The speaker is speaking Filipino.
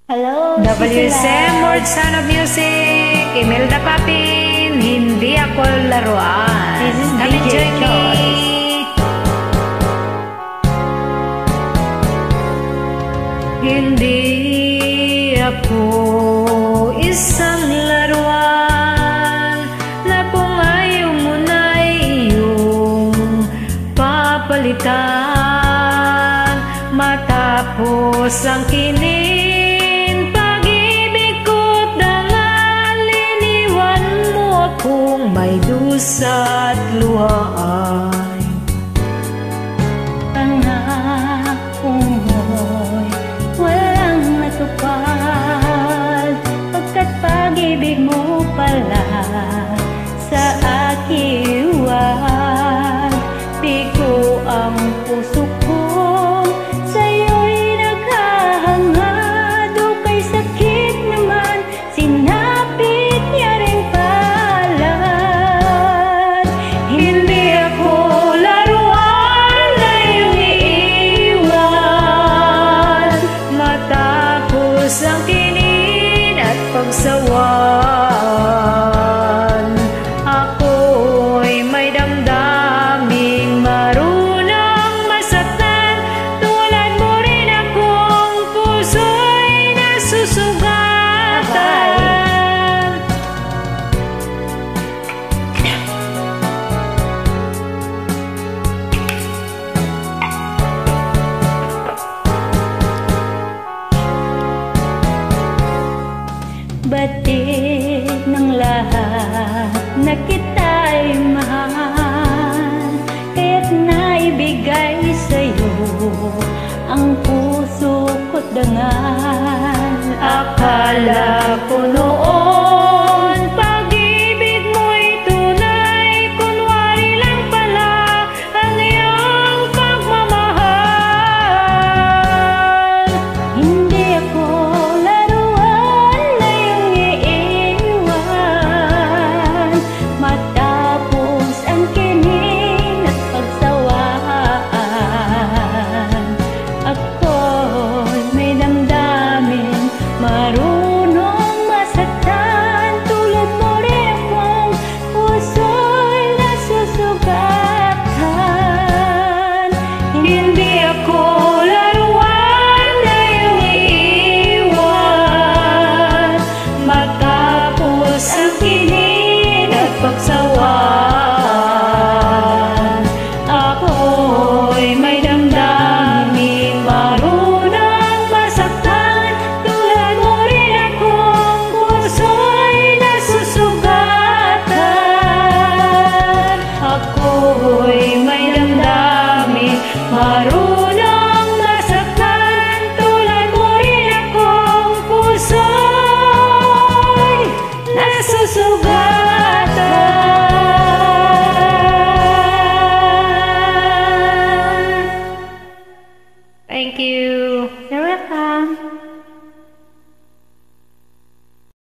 Hello, WSM World Sound of Music, Imelda Papin, hindi ako laruan. This is Come and DJ join me. Choice. Hindi ako isang laruan na kung ayaw mo na iyong papalitan. Matapos ang kinin, pag-ibig ko't dangalin, iwan mo akong may dusa at luhaan. Pangako mo'y walang matupad, pagkat pag-ibig mo pala sa aking wag. Bigo ang puso ko, sa'yo'y naghahangad. O kay sakit naman, sinapit niya rin palad. Hindi ako laruan na iyong iiwan. Matapos ang kinin at pagsawan, ako'y may damdaming marunong masaktan. Tulad mo rin akong puso'y nasusugatan. Batid ng lahat na kita'y mahal, kaya't naibigay sa'yo ang puso ko't dangal. Akala ko noon